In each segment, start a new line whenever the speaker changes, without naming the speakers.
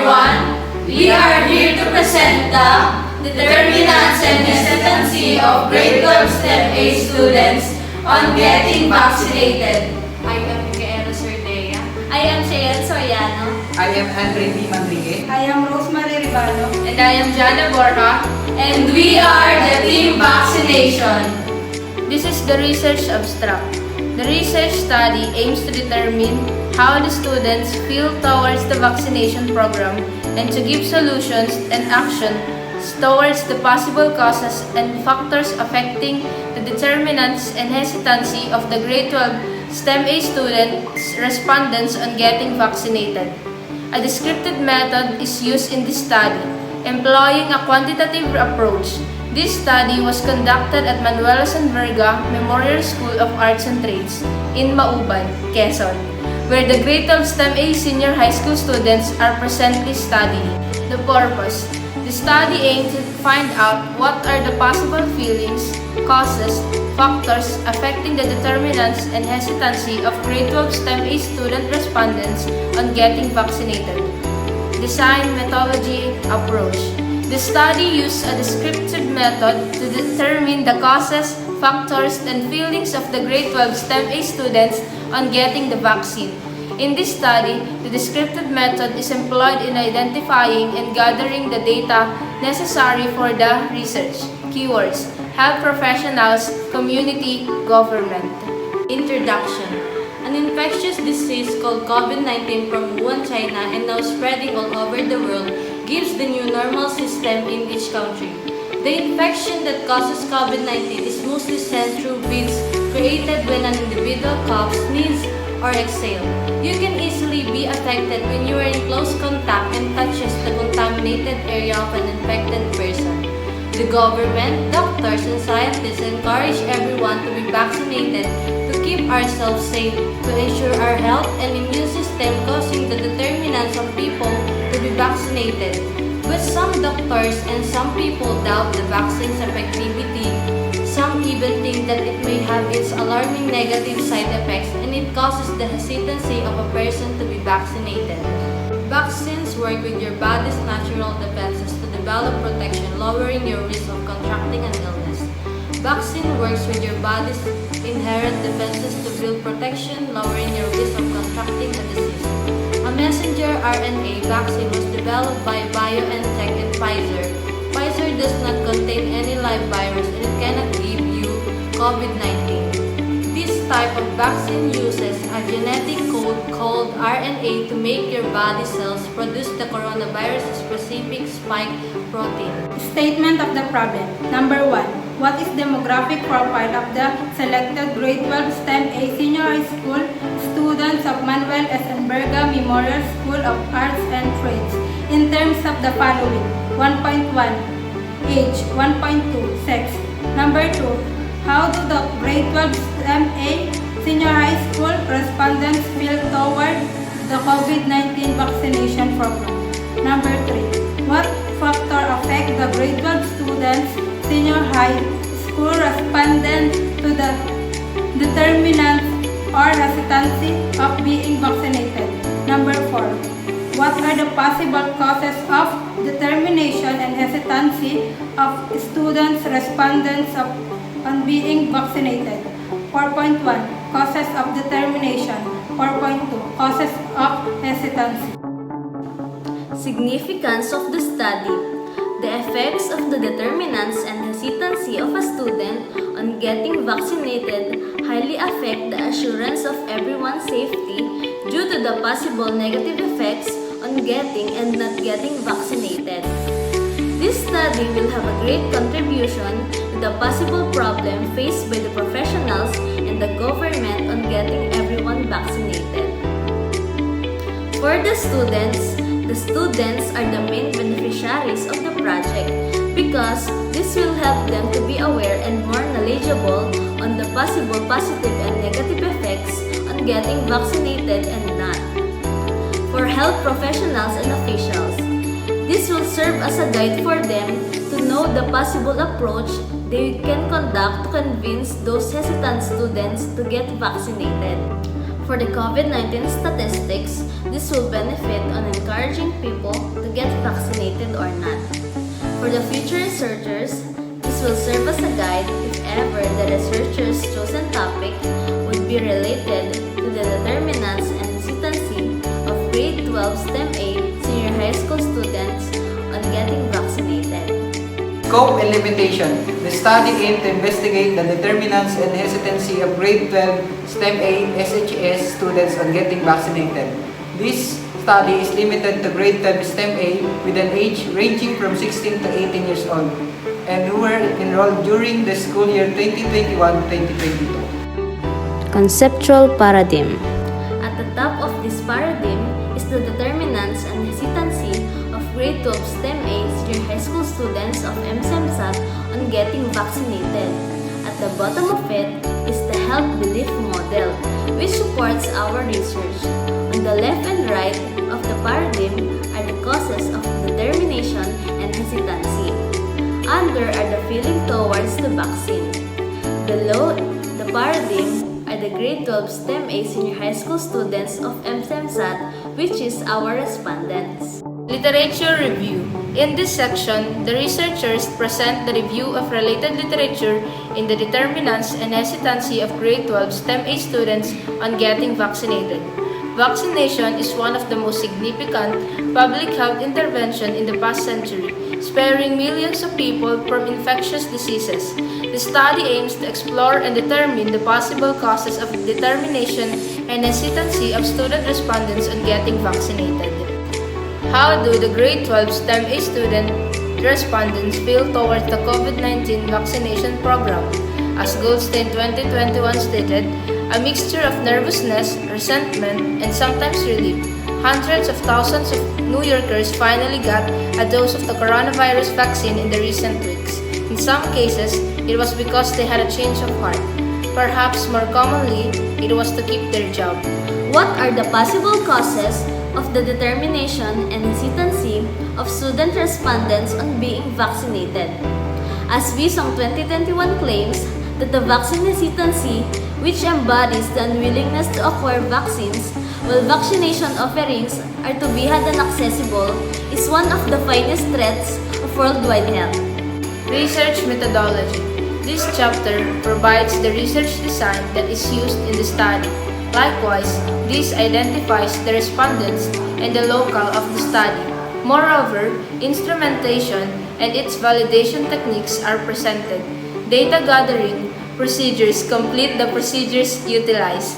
everyone! We are here to present the determinants and hesitancy of grade 12 STEM A students on getting vaccinated.
I am Micaela Sordea.
I am Cheyenne Soriano.
I am Andre D. Manrique.
I am Rosemary Rivalo.
And I am Jana Borja.
And we are the Team Vaccination.
This is the research abstract. The research study aims to determine how the students feel towards the vaccination program and to give solutions and actions towards the possible causes and factors affecting the determinants and hesitancy of the grade 12 STEM A students respondents on getting vaccinated. A descriptive method is used in this study, employing a quantitative approach. This study was conducted at Manuel Sanverga Memorial School of Arts and Trades in Mauban, Quezon, where the grade 12 STEM A senior high school students are presently studying. The purpose: the study aims to find out what are the possible feelings, causes, factors affecting the determinants and hesitancy of grade 12 STEM A student respondents on getting vaccinated. Design, methodology, approach. The study used a descriptive method to determine the causes, factors, and feelings of the grade 12 STEM A students on getting the vaccine. In this study, the descriptive method is employed in identifying and gathering the data necessary for the research. Keywords: health professionals, community, government.
Introduction. An infectious disease called COVID-19 from Wuhan, China, and now spreading all over the world gives the new normal system in each country. The infection that causes COVID-19 is mostly sent through beads created when an individual coughs, sneezes, or exhales. You can easily be affected when you are in close contact and touches the contaminated area of an infected person. The government, doctors, and scientists encourage everyone to be vaccinated to keep ourselves safe, to ensure our health and immune system, causing the determinants of people to be vaccinated. But some doctors and some people doubt the vaccine's effectivity. Some even think that it may have its alarming negative side effects and it causes the hesitancy of a person to be vaccinated. Vaccines work with your body's natural defenses to develop protection, lowering your risk of contracting an illness. Vaccine works with your body's inherent defenses to build protection, lowering your risk of contracting a disease. A messenger RNA vaccine was developed by BioNTech and Pfizer. Pfizer does not contain any live virus and it cannot give you COVID-19. This type of vaccine uses a genetic code called RNA to make your body cells produce the coronavirus-specific spike protein.
Statement of the problem. Number 1. What is demographic profile of the selected grade 12 STEM A senior high school students of Manuel S. Sanverga Memorial School of Arts and Trades in terms of the following? 1.1. Age. 1.2. Sex. Number 2. How do the grade 12 STEM A senior high school respondents feel toward the COVID-19 vaccination program? Number 3. What factor affect the grade 12 students senior high school respondent to the determinants or hesitancy of being vaccinated? Number 4. What are the possible causes of determination and hesitancy of students respondents on being vaccinated? 4.1. Causes of determination. 4.2. Causes of hesitancy.
Significance of the study. The effects of the determinants and hesitancy of a student on getting vaccinated highly affect the assurance of everyone's safety due to the possible negative effects on getting and not getting vaccinated. This study will have a great contribution to the possible problem faced by the professionals and the government on getting everyone vaccinated. For the students are the main beneficiaries of the project because this will help them to be aware and more knowledgeable on the possible positive and negative effects on getting vaccinated and not. For health professionals and officials, this will serve as a guide for them to know the possible approach they can conduct to convince those hesitant students to get vaccinated. For the COVID-19 statistics, this will benefit on encouraging encouraging people to get vaccinated or not. For the future researchers, this will serve as a guide if ever the researcher's chosen topic would be related to the determinants and hesitancy of grade 12 STEM A senior high school students on getting vaccinated.
Scope and limitation. The study aimed to investigate the determinants and hesitancy of grade 12 STEM A SHS students on getting vaccinated. This study is limited to grade 12 STEM A with an age ranging from 16 to 18 years old and who were enrolled during the school year 2021-2022.
Conceptual paradigm. At the top of this paradigm is the determinants and hesitancy of grade 12 STEM A senior high school students of MSEMSAT on getting vaccinated. At the bottom of it is the health belief model, which supports our research. On the left and right of the paradigm are the causes of determination and hesitancy. Under are the feeling towards the vaccine. Below the paradigm are the grade 12 STEM A senior high school students of MSEMSAT, which is our respondents.
Literature review. In this section, the researchers present the review of related literature in the determinants and hesitancy of grade 12 STEM A students on getting vaccinated. Vaccination is one of the most significant public health intervention in the past century, sparing millions of people from infectious diseases. The study aims to explore and determine the possible causes of determination and hesitancy of student respondents on getting vaccinated. How do the grade 12 STEM A student respondents feel towards the COVID-19 vaccination program? As Goldstein 2021 stated, a mixture of nervousness, resentment, and sometimes relief. Hundreds of thousands of New Yorkers finally got a dose of the coronavirus vaccine in the recent weeks. In some cases, it was because they had a change of heart. Perhaps more commonly, it was to keep their job.
What are the possible causes of the determination and hesitancy of student respondents on being vaccinated? As VISOM 2021 claims that the vaccine hesitancy, which embodies the unwillingness to acquire vaccines while vaccination offerings are to be had and accessible, is one of the finest threats of worldwide health.
Research methodology. This chapter provides the research design that is used in the study. Likewise, this identifies the respondents and the locale of the study. Moreover, instrumentation and its validation techniques are presented. Data gathering procedures complete the procedures utilized.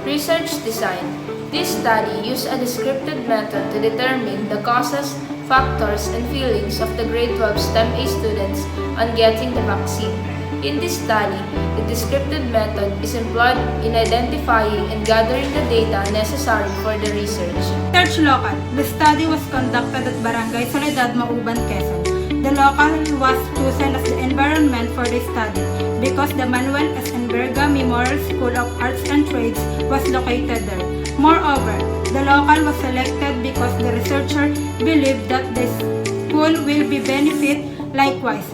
Research design. This study used a descriptive method to determine the causes, factors, and feelings of the grade 12 STEM A students on getting the vaccine. In this study, the descriptive method is employed in identifying and gathering the data necessary for the research.
Research local. The study was conducted at Barangay Soledad, Mauban, Quezon. The local was chosen as the environment for the study because the Manuel S. Berga Memorial School of Arts and Trades was located there. Moreover, the local was selected because the researcher believed that the school will be benefit. Likewise,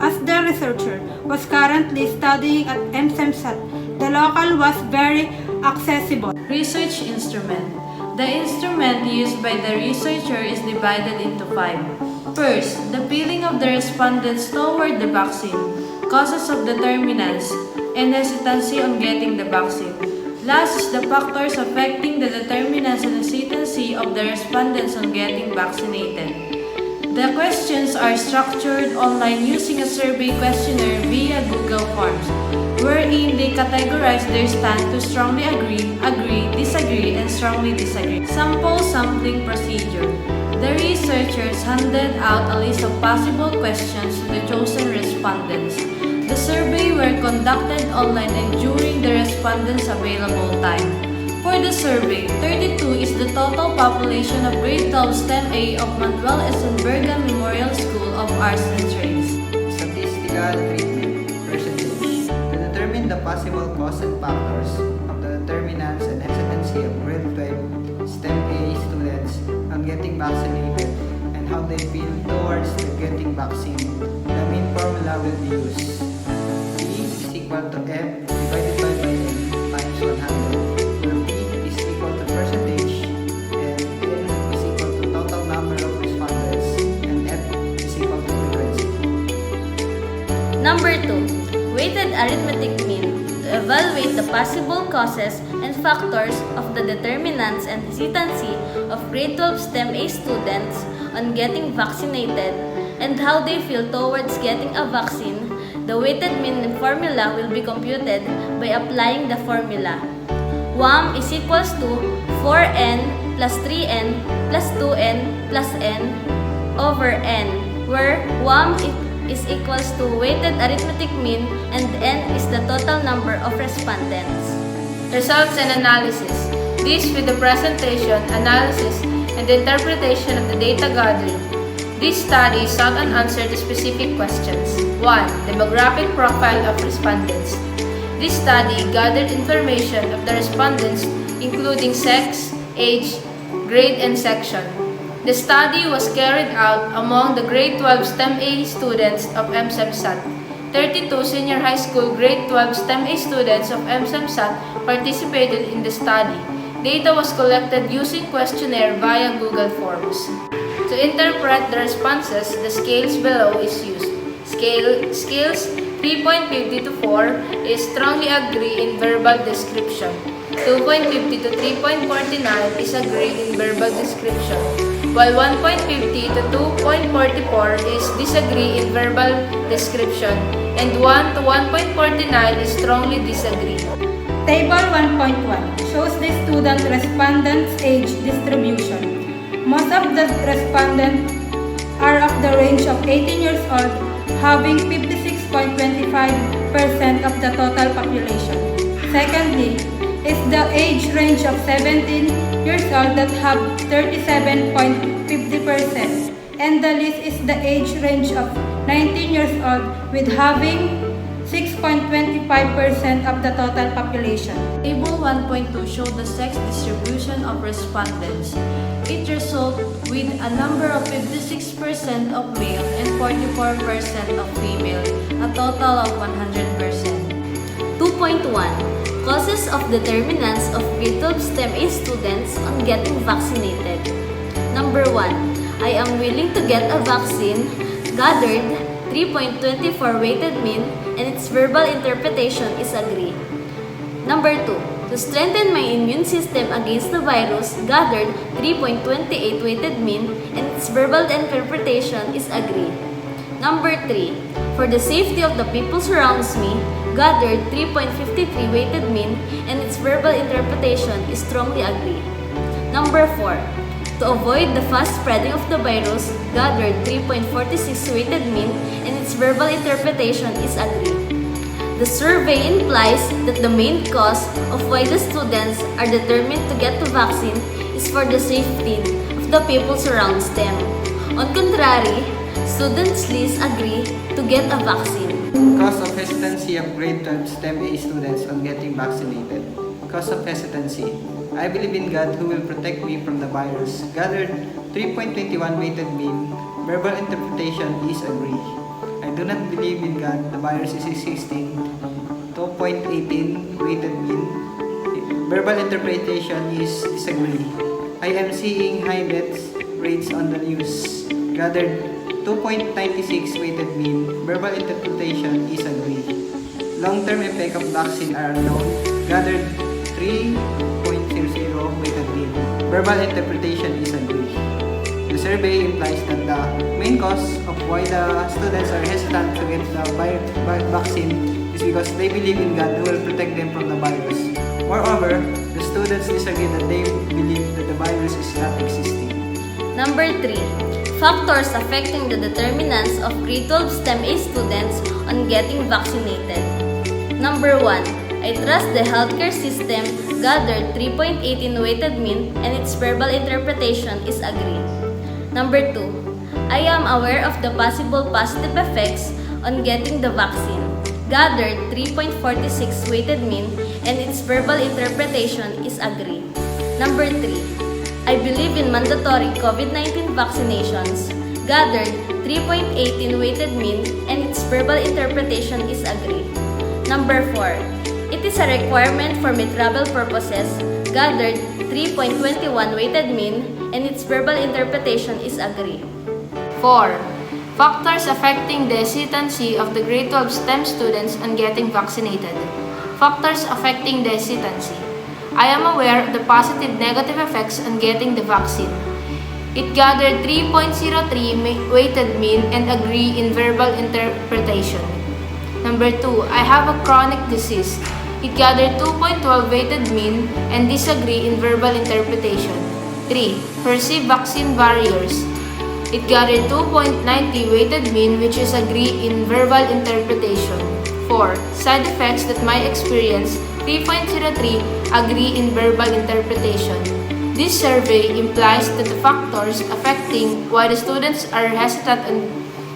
as the researcher was currently studying at MSEMSAT, the local was very accessible.
Research instrument. The instrument used by the researcher is divided into 5. First, the feeling of the respondents toward the vaccine, causes of determinants, and hesitancy on getting the vaccine. Last is the factors affecting the determinants and hesitancy of the respondents on getting vaccinated. The questions are structured online using a survey questionnaire via Google Forms, wherein they categorize their stand to strongly agree, disagree, and strongly disagree. Sample sampling procedure. The researchers handed out a list of possible questions to the chosen respondents. The survey were conducted online and during the respondents' available time. For the survey, 32 is the total population of grade 12 STEM A of Manuel S. Berga Memorial School of Arts and Trades.
Statistical treatment percentage. To determine the possible cause and factors of the determinants and hesitancy of grade 12 STEM A students on getting vaccinated and how they feel towards the getting vaccine, the mean formula will be used. E is equal to F divided by N times 100, where P is equal to percentage and N is equal to
Number 2. Weighted arithmetic mean to evaluate the possible causes and factors of the determinants and hesitancy of grade 12 STEM A students on getting vaccinated and how they feel towards getting a vaccine. The weighted mean formula will be computed by applying the formula. WAM is equals to 4n plus 3n plus 2n plus n over n, where WAM is equals to weighted arithmetic mean and n is the total number of respondents.
Results and analysis. This with the presentation, analysis, and the interpretation of the data gathering. This study sought an answer to specific questions. 1. Demographic profile of respondents. This study gathered information of the respondents including sex, age, grade, and section. The study was carried out among the grade 12 STEM A students of MSEMSAT. 32 senior high school grade 12 STEM A students of MSEMSAT participated in the study. Data was collected using questionnaire via Google Forms. To interpret the responses, the scales below is used. Scales 3.50 to 4 is strongly agree in verbal description. 2.50 to 3.49 is agree in verbal description, while 1.50 to 2.44 is disagree in verbal description, and 1 to 1.49 is strongly disagree.
Table 1.1 shows the student respondents' age distribution. Most of the respondents are of the range of 18 years old, having 56.25% of the total population. Secondly, is the age range of 17 years old that have 37.50%, and the least is the age range of 19 years old with having 6.25% of the total population.
Table 1.2 shows the sex distribution of respondents. It results with a number of 56% of male and 44% of female, a total of 100%. 2.1 Causes of determinants of grade 12 STEM A students on getting vaccinated. Number 1. I am willing to get a vaccine. Gathered 3.24 weighted mean and its verbal interpretation is agree. Number 2. To strengthen my immune system against the virus, gathered 3.28 weighted mean and its verbal interpretation is agree. Number 3. For the safety of the people surrounds me, gathered 3.53 weighted mean and its verbal interpretation is strongly agree. Number 4. To avoid the fast spreading of the virus, gathered 3.46 weighted mean and its verbal interpretation is agree. The survey implies that the main cause of why the students are determined to get the vaccine is for the safety of the people surrounds them. On contrary, students least agree to get a vaccine.
Cause of hesitancy of grade 12 STEM A students on getting vaccinated. Cause of hesitancy. I believe in God who will protect me from the virus. Gathered 3.21 weighted mean. Verbal interpretation is agree. I do not believe in God. The virus is existing. 2.18 weighted mean. Verbal interpretation is disagree. I am seeing high death rates on the news. Gathered 2.96 weighted mean. Verbal interpretation is agree. Long-term effect of vaccine are unknown. Gathered 3.00 weighted mean. Verbal interpretation is agree. The survey implies that the main cause of why the students are hesitant to get the vaccine is because they believe in God who will protect them from the virus. Moreover, the students disagree that they believe that the virus is not existing.
Number 3. Factors affecting the determinants of grade 12 STEM A students on getting vaccinated. Number 1. I trust the healthcare system. Gathered 3.18 weighted mean and its verbal interpretation is agree. Number 2. I am aware of the possible positive effects on getting the vaccine. Gathered 3.46 weighted mean and its verbal interpretation is agree. Number 3. I believe in mandatory COVID-19 vaccinations. Gathered 3.18 weighted mean and its verbal interpretation is agree. Number 4. It is a requirement for my travel purposes. Gathered 3.21 weighted mean and its verbal interpretation is agree.
4. Factors affecting the hesitancy of the grade 12 STEM students on getting vaccinated. Factors affecting the hesitancy. I am aware of the positive negative effects on getting the vaccine. It gathered 3.03 weighted mean and agree in verbal interpretation. Number 2, I have a chronic disease. It gathered 2.12 weighted mean and disagree in verbal interpretation. 3, perceive vaccine barriers. It gathered 2.90 weighted mean which is agree in verbal interpretation. 4, side effects that might experience. 3.03 agree in verbal interpretation. This survey implies that the factors affecting why the students are hesitant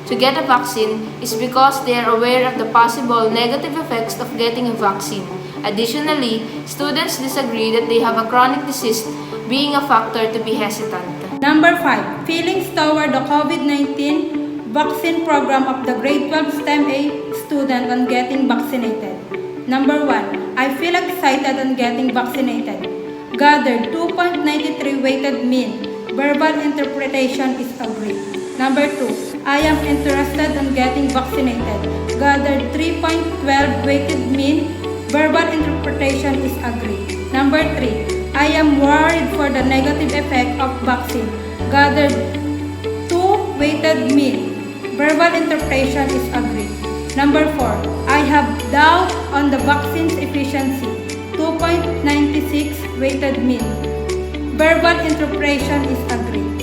to get a vaccine is because they are aware of the possible negative effects of getting a vaccine. Additionally, students disagree that they have a chronic disease being a factor to be hesitant.
Number 5. Feelings toward the COVID-19 vaccine program of the grade 12 STEM A student on getting vaccinated. Number 1. I feel excited on getting vaccinated. Gathered 2.93 weighted mean. Verbal interpretation is agreed. Number 2. I am interested in getting vaccinated. Gathered 3.12 weighted mean. Verbal interpretation is agreed. Number 3. I am worried for the negative effect of vaccine. Gathered 2 weighted mean. Verbal interpretation is agreed. Number 4. I have doubt on the vaccine's efficiency. 2.96 weighted mean. Verbal interpretation is agreed.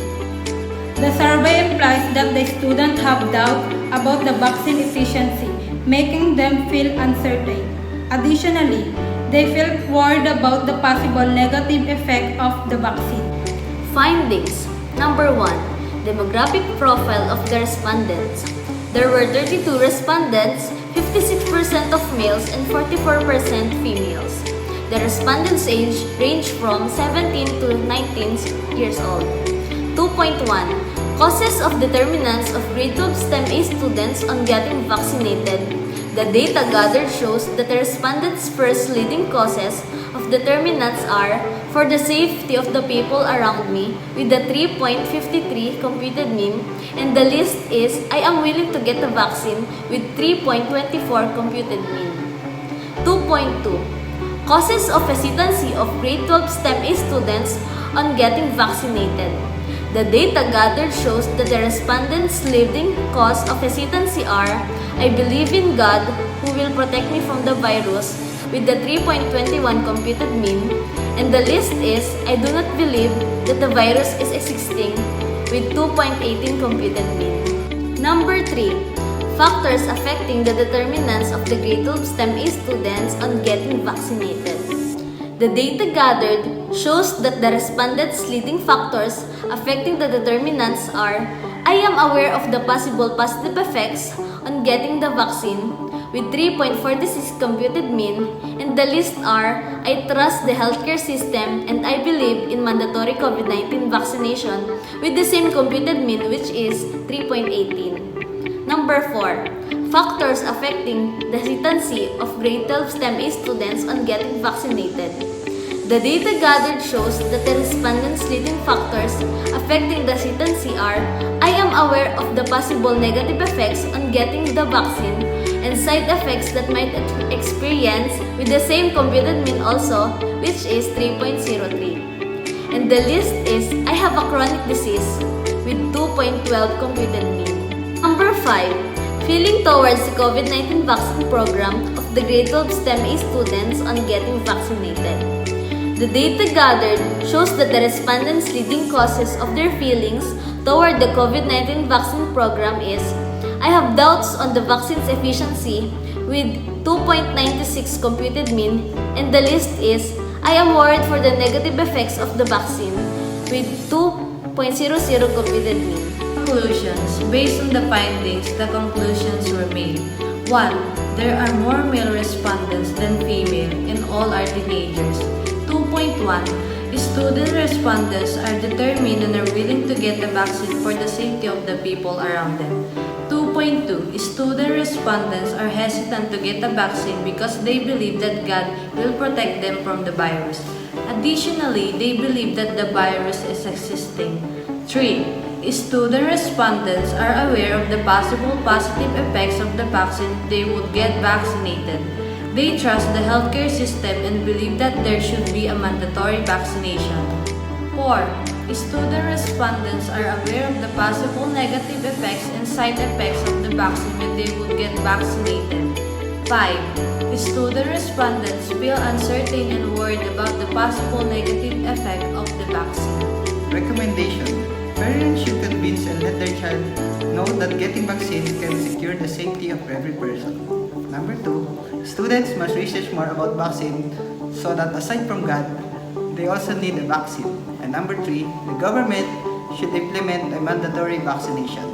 The survey implies that the students have doubt about the vaccine efficiency, making them feel uncertain. Additionally, they feel worried about the possible negative effect of the vaccine.
Findings. Number 1. Demographic profile of the respondents. There were 32 respondents, 56% of males and 44% females. The respondents' age ranged from 17 to 19 years old. 2.1. Causes of determinants of grade 12 STEM A students on getting vaccinated. The data gathered shows that the respondents' first leading causes of determinants are for the safety of the people around me with the 3.53 computed mean, and the list is I am willing to get the vaccine with 3.24 computed mean. 2.2. Causes of hesitancy of grade 12 STEM A students on getting vaccinated. The data gathered shows that the respondents' leading cause of hesitancy are I believe in God who will protect me from the virus with the 3.21 computed mean, and the list is I do not believe that the virus is existing with 2.18 computed mean. Number 3. Factors affecting the determinants of the grade 12 STEM A students on getting vaccinated. The data gathered shows that the respondents' leading factors affecting the determinants are I am aware of the possible positive effects on getting the vaccine with 3.46 computed mean, and the list are I trust the healthcare system and I believe in mandatory COVID-19 vaccination with the same computed mean which is 3.18. Number 4. Factors affecting the hesitancy of grade 12 STEM A students on getting vaccinated. The data gathered shows that the respondents' leading factors affecting the hesitancy are I am aware of the possible negative effects on getting the vaccine and side effects that might experience with the same computed mean also, which is 3.03. And the list is I have a chronic disease with 2.12 computed mean. Number 5. Feeling towards the COVID-19 vaccine program of the grade 12 STEM A students on getting vaccinated. The data gathered shows that the respondents' leading causes of their feelings toward the COVID-19 vaccine program is I have doubts on the vaccine's efficiency with 2.96 computed mean, and the list is I am worried for the negative effects of the vaccine with 2.00 computed mean.
Conclusions. Based on the findings, the conclusions were made. 1. There are more male respondents than female, and all are teenagers. 2.1. Student respondents are determined and are willing to get the vaccine for the safety of the people around them. 2.2. Student respondents are hesitant to get the vaccine because they believe that God will protect them from the virus. Additionally, they believe that the virus is existing. 3. student respondents are aware of the possible positive effects of the vaccine if they would get vaccinated. They trust the healthcare system and believe that there should be a mandatory vaccination. 4. Student respondents are aware of the possible negative effects and side effects of the vaccine when they would get vaccinated. 5. Student respondents feel uncertain and worried about the possible negative effect of the vaccine.
Recommendation: parents should convince and let their child know that getting vaccine can secure the safety of every person. Number 2, students must research more about vaccine so that aside from God, they also need a vaccine. And number 3, the government should implement a mandatory vaccination.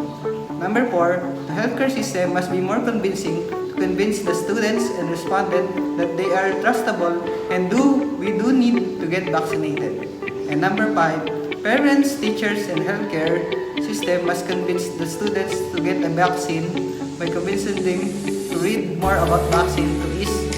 Number 4, the healthcare system must be more convincing to convince the students and respondents that they are trustable and we do need to get vaccinated. And number 5, parents, teachers, and healthcare system must convince the students to get a vaccine by convincing them to read more about vaccine to ease